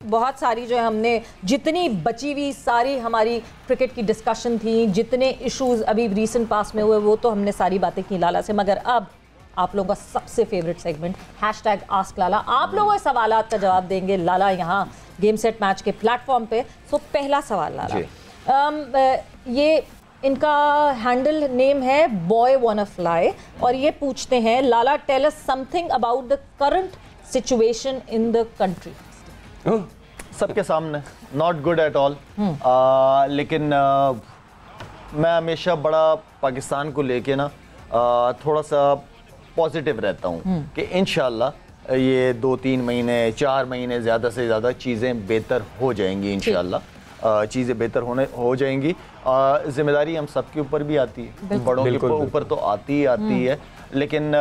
बहुत सारी जो है हमने जितनी बची हुई सारी हमारी क्रिकेट की डिस्कशन थी, जितने इश्यूज अभी रीसेंट पास में हुए वो तो हमने सारी बातें की लाला से, मगर अब आप लोगों का सबसे फेवरेट सेगमेंट #आस्क लाला। आप लोगों के सवालात का जवाब देंगे लाला यहाँ गेम सेट मैच के प्लेटफॉर्म पे। सो पहला सवाल लाला, ये इनका हैंडल नेम है बॉय वाना फ्लाई और ये पूछते हैं Lala tell us something about the current situation in the country. सबके सामने नॉट गुड एट ऑल, लेकिन मैं हमेशा बड़ा पाकिस्तान को लेके ना थोड़ा सा पॉजिटिव रहता हूँ कि इंशाल्लाह ये 2-3 महीने 4 महीने ज़्यादा से ज़्यादा चीज़ें बेहतर हो जाएंगी। इंशाल्लाह चीज़ें बेहतर हो जाएंगी। जिम्मेदारी हम सबके ऊपर भी आती है, बड़ों के ऊपर तो आती है, लेकिन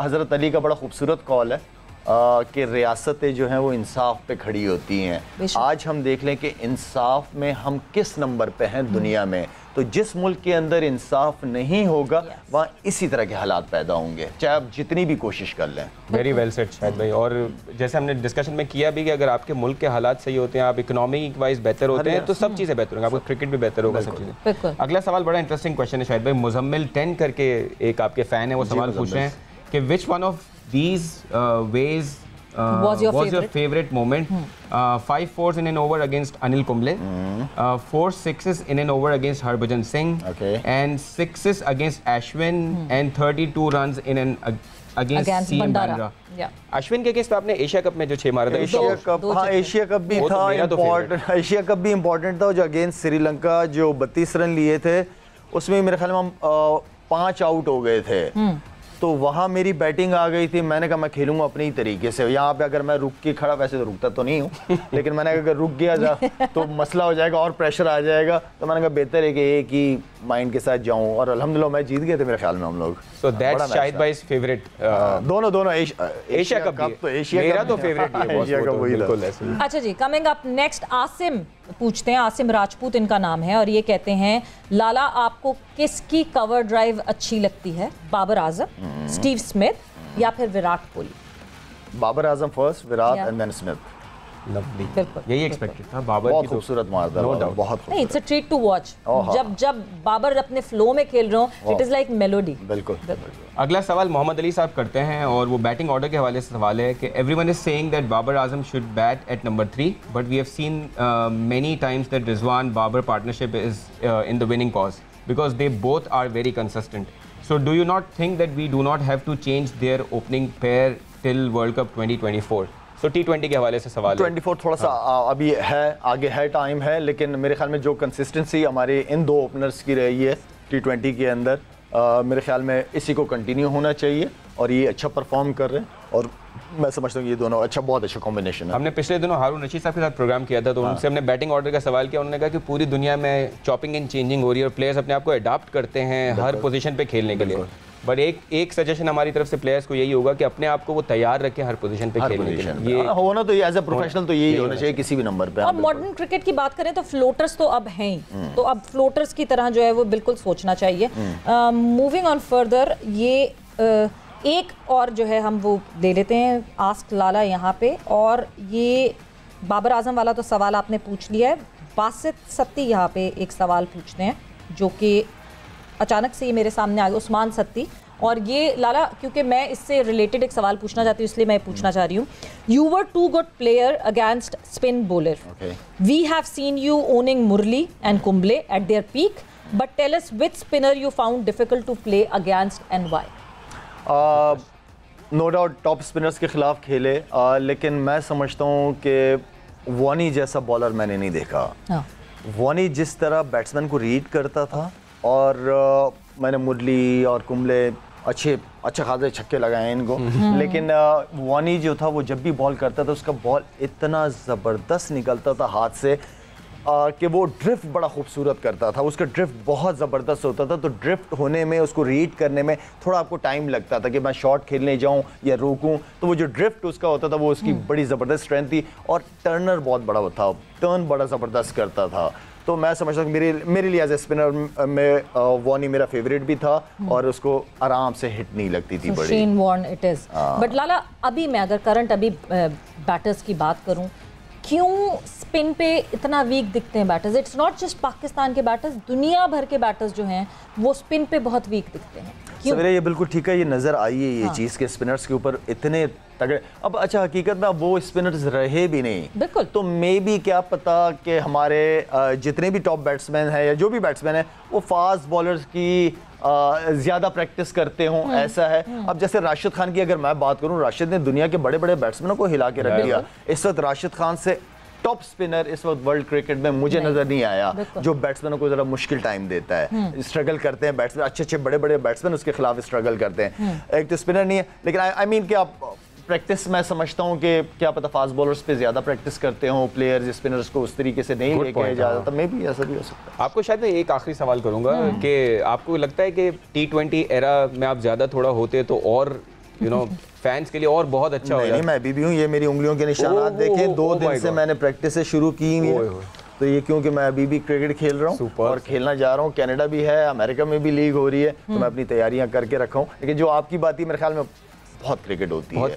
हज़रत अली का बड़ा खूबसूरत कॉल है कि रियासतें जो हैं वो इंसाफ पे खड़ी होती हैं। आज हम देख लें कि इंसाफ में हम किस नंबर पे हैं दुनिया में, तो जिस मुल्क के अंदर इंसाफ नहीं होगा वहाँ इसी तरह के हालात पैदा होंगे, चाहे आप जितनी भी कोशिश कर लें। वेरी वेल सेड शाहिद भाई। और जैसे हमने डिस्कशन में किया भी कि अगर आपके मुल्क के हालात सही होते हैं, आप इकोनॉमिक वाइज बेहतर होते हैं, तो सब चीज़ें बेहतर होंगी, आपका क्रिकेट भी बेहतर होगा, सब चीज़ें। अगला सवाल बड़ा इंटरेस्टिंग क्वेश्चन है शाहिद भाई। मुजम्मिल 10 करके एक आपके फ़ैन है, वो सवाल पूछ रहे हैं कि which one of these ways was your favorite moment? 5 4s in an over against Anil Kumble, 4 6s in an over against Harbhajan Singh, and 6s against Ashwin, and 32 runs in an against CM Bandra. Ashwin के against आपने Asia cup में जो 6 मारा था, Asia cup, हाँ Asia cup भी था important, Asia cup भी इम्पोर्टेंट था, जो अगेंस्ट श्रीलंका जो 32 रन लिए थे उसमें मेरे ख्याल में हम 5 आउट हो गए थे, तो वहाँ मेरी बैटिंग आ गई थी। मैंने कहा मैं खेलूंगा अपने ही तरीके से, यहाँ पे अगर मैं रुक के खड़ा, वैसे तो रुकता तो नहीं हूँ लेकिन मैंने अगर रुक गया तो मसला हो जाएगा और प्रेशर आ जाएगा, तो मैंने कहा बेहतर है कि एक ही माइंड के साथ जाऊँ, और अल्हम्दुलिल्लाह मैं जीत गए थे मेरे ख्याल में हम लोग। सो दैट्स शाहिद भाई's फेवरेट। दोनों एशिया कप तो एशिया मेरा तो फेवरेट है एशिया कप, बिल्कुल ऐसे। अच्छा जी, कमिंग अप नेक्स्ट आसिम पूछते हैं, आसिम राजपूत इनका नाम है और ये कहते हैं लाला आपको किसकी कवर ड्राइव अच्छी लगती है, बाबर आजम, स्टीव स्मिथ या फिर Virat Kohli? Babar Azam first, Virat and then Smith. Lovely, यही एक्सपेक्टेड था। बाबर बहुत खूबसूरत मारता है, बहुत नहीं, it's a treat to watch. जब बाबर अपने फ्लो में खेल रहे हो, इट इज लाइक मेलोडी। बिल्कुल। अगला सवाल मोहम्मद अली साहब करते हैं और वो बैटिंग ऑर्डर के हवाले से सवाल है कि everyone is saying that Babar Azam should bat at number 3, but we have seen many times that Rizwan Babar partnership is in the winning cause because they both are very consistent. So do you not think that we do not have to change their opening pair till World Cup 2024? So T20 के हवाले से सवाल है। 24 थोड़ा सा अभी है, आगे है, टाइम है, लेकिन मेरे ख्याल में जो कंसिस्टेंसी हमारे इन 2 ओपनर्स की रही है T20 के अंदर, मेरे ख्याल में इसी को कंटिन्यू होना चाहिए और ये अच्छा परफॉर्म कर रहे हैं और मैं समझता हूँ ये दोनों बहुत अच्छा कॉम्बिनेशन है। हमने पिछले दिनों हारून रशीद साहब के साथ प्रोग्राम किया था, तो उनसे हमने बैटिंग ऑर्डर का सवाल किया। उन्होंने कहा कि पूरी दुनिया में चॉपिंग एंड चेंजिंग हो रही है और प्लेयर्स अपने आप को अडॉप्ट करते हैं हर पोजीशन पे खेलने के लिए, बट एक सजेशन हमारी तरफ से प्लेयर्स को यही होगा कि अपने आप को वो तैयार रखें हर पोजीशन पे खेलने के लिए। ये होना तो एज ए प्रोफेशनल तो यही होना चाहिए किसी भी नंबर पे। और मॉडर्न क्रिकेट की बात करें तो फ्लोटर्स तो अब हैं ही, तो अब फ्लोटर्स की तरह जो है वो बिल्कुल सोचना चाहिए। मूविंग ऑन फर्दर, ये एक और जो है हम वो ले लेते हैं आस्क लाला यहाँ पे, और ये बाबर आजम वाला तो सवाल आपने पूछ लिया है। बासित सत्ती यहाँ पे एक सवाल पूछते हैं जो कि अचानक से ये मेरे सामने आ गया, उस्मान सत्ती, और ये लाला क्योंकि मैं इससे रिलेटेड एक सवाल पूछना चाहती हूँ इसलिए मैं पूछना चाह रही हूँ। You were too good player against spin bowler, we have seen you owning Murali and Kumble at their peak, but tell us which spinner you found difficult to play against and why? No doubt top spinners के खिलाफ खेले, लेकिन मैं समझता हूँ कि वानी जैसा बॉलर मैंने नहीं देखा। वानी जिस तरह बैट्समैन को रीड करता था, और मैंने मुरली और कुंबले अच्छे खासे छक्के लगाए इनको, लेकिन वानी जो था वो जब भी बॉल करता था उसका बॉल इतना ज़बरदस्त निकलता था हाथ से कि वो ड्रिफ्ट बड़ा खूबसूरत करता था, उसका ड्रिफ्ट बहुत ज़बरदस्त होता था। तो ड्रिफ्ट होने में, उसको रीड करने में थोड़ा आपको टाइम लगता था कि मैं शॉट खेलने जाऊं या रोकूं, तो वो जो ड्रिफ्ट उसका होता था वो उसकी बड़ी ज़बरदस्त स्ट्रेंथ थी, और टर्नर बहुत बड़ा था, टर्न बड़ा ज़बरदस्त करता था। तो मैं समझता हूँ मेरे लिए एज ए स्पिनर में वानी मेरा फेवरेट भी था, और उसको आराम से हिट नहीं लगती थी बड़ी। Shane Warne it is. But Lala अभी मैं अगर करंट अभी बैटर्स की बात करूँ, क्यों स्पिन पे इतना वीक दिखते हैं batters? It's not just Pakistan के बैटर्स, दुनिया भर के बैटर्स जो हैं वो स्पिन पे बहुत वीक दिखते हैं। सवेरे ये बिल्कुल ठीक है, ये नज़र आई है ये चीज़ के स्पिनर्स के ऊपर इतने तगड़े। अब अच्छा हकीकत में अब वो स्पिनर्स रहे भी नहीं, बिल्कुल, तो मे भी क्या पता कि हमारे जितने भी टॉप बैट्समैन हैं या जो भी बैट्समैन हैं वो फास्ट बॉलर्स की ज़्यादा प्रैक्टिस करते हों, ऐसा है। अब जैसे राशिद खान की अगर मैं बात करूं, राशिद ने दुनिया के बड़े बड़े बैट्समैनों को हिला के रख दिया। इस वक्त राशिद खान से टॉप स्पिनर इस वक्त वर्ल्ड क्रिकेट में मुझे नजर नहीं आया जो बैट्समैनों को जरा मुश्किल टाइम देता है, स्ट्रगल करते हैं बैट्समैन, अच्छे अच्छे बड़े बड़े बैट्समैन उसके खिलाफ स्ट्रगल करते हैं। एक तो स्पिनर नहीं है, लेकिन आई मीन कि आप प्रैक्टिस मैं समझता हूँ कि क्या पता फास्ट बॉलर्स पे ज्यादा प्रैक्टिस करते हो प्लेयर्स, स्पिनर्स को उस तरीके से नहीं लेके जाता, मे भी ऐसा भी हो सकता है। आपको शायद मैं एक आखिरी सवाल करूंगा कि आपको लगता है कि T20 एरा में आप ज्यादा थोड़ा होते तो और फैंस के लिए और बहुत अच्छा हो नहीं, मैं अभी भी हूँ, ये मेरी उंगलियों के निशानात देखें, 2 दिन से मैंने प्रैक्टिस शुरू की है, तो ये क्योंकि मैं अभी भी क्रिकेट खेल रहा हूँ और खेलना जा रहा हूँ। कनाडा भी है, अमेरिका में भी लीग हो रही है, तो मैं अपनी तैयारियां करके रखा हूँ। लेकिन जो आपकी बात है मेरे ख्याल में बहुत क्रिकेट होती है,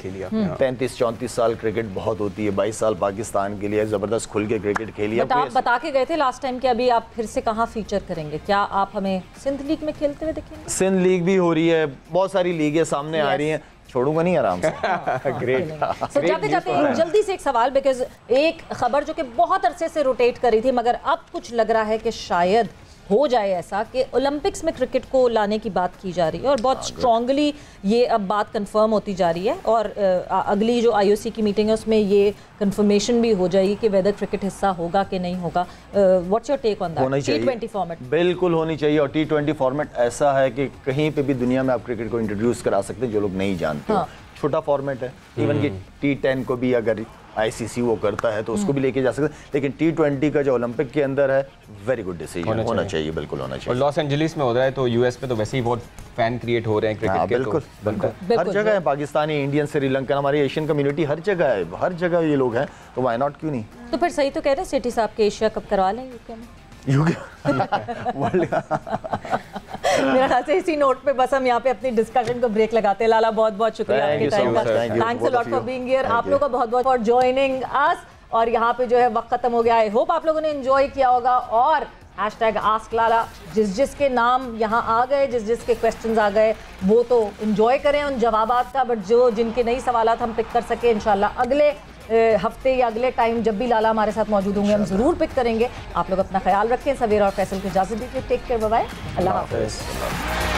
35-34 साल क्रिकेट बहुत होती है, 22 साल पाकिस्तान के लिए जबरदस्त खुल के क्रिकेट खेली है। आप बता के गए थे लास्ट टाइम कि अभी आप फिर से कहाँ फीचर करेंगे, क्या आप हमें सिंध लीग में खेलते हुए देखेंगे? सिंध लीग भी हो रही है, बहुत सारी लीगें सामने आ रही हैं, छोड़ूंगा नहीं आराम से। ग्रेट। सो जाते जाते जल्दी से एक सवाल, बिकॉज एक खबर जो कि बहुत अरसे से रोटेट करी थी मगर अब कुछ लग रहा है कि शायद हो जाए ऐसा कि ओलंपिक्स में क्रिकेट को लाने की बात की जा रही है और बहुत स्ट्रांगली ये अब बात कंफर्म होती जा रही है और अगली जो IOC की मीटिंग है उसमें ये कंफर्मेशन भी हो जाएगी कि वेदर क्रिकेट हिस्सा होगा कि नहीं होगा। What's your take on that? T20 format बिल्कुल होनी चाहिए और T20 फॉर्मेट ऐसा है कि कहीं पे भी दुनिया में आप क्रिकेट को इंट्रोड्यूस करा सकते हैं जो लोग नहीं जानते। हाँ। छोटा फॉर्मेट है, इवन कि T10 को भी अगर ICC वो करता है तो उसको भी लेके जा सकते हैं, लेकिन T20 का जो ओलंपिक के अंदर है वेरी गुड डिसीजन होना चाहिए, बिल्कुल होना चाहिए। और लॉस एंजलिस में हो रहा है तो US में तो वैसे ही बहुत फैन क्रिएट हो रहे हैं क्रिकेट के। बिल्कुल बिल्कुल हर जगह है, पाकिस्तानी, इंडियन, श्रीलंकन, हमारी एशियन कम्युनिटी हर जगह है, हर जगह ये लोग हैं, तो व्हाई नॉट, क्यों नहीं। तो फिर सही तो कह रहे हैं सेठी साहब के एशिया कप करवा लें यूके मेरा ख्याल से इसी नोट पे बस हम यहाँ पे अपनी डिस्कशन को ब्रेक लगाते हैं। लाला बहुत बहुत शुक्रिया आपके टाइम का, thanks a lot for being here. आप लोगों का बहुत बहुत फॉर जॉइनिंग अस। और यहाँ पे जो है वक्त खत्म हो गया। आई होप आप लोगों ने एंजॉय किया होगा और #AskLala जिसके नाम यहाँ आ गए, जिसके क्वेश्चंस आ गए वो तो एंजॉय करें उन जवाबात का, बट जिनके नई सवालात हम पिक कर सके इंशाल्लाह अगले हफ्ते या अगले टाइम जब भी लाला हमारे साथ मौजूद होंगे हम ज़रूर पिक करेंगे। आप लोग अपना ख्याल रखें। सवेरा और फैसल को इजाज़त दीजिए। टेक केयर, बाय बाय, अल्लाह हाफ़िज़।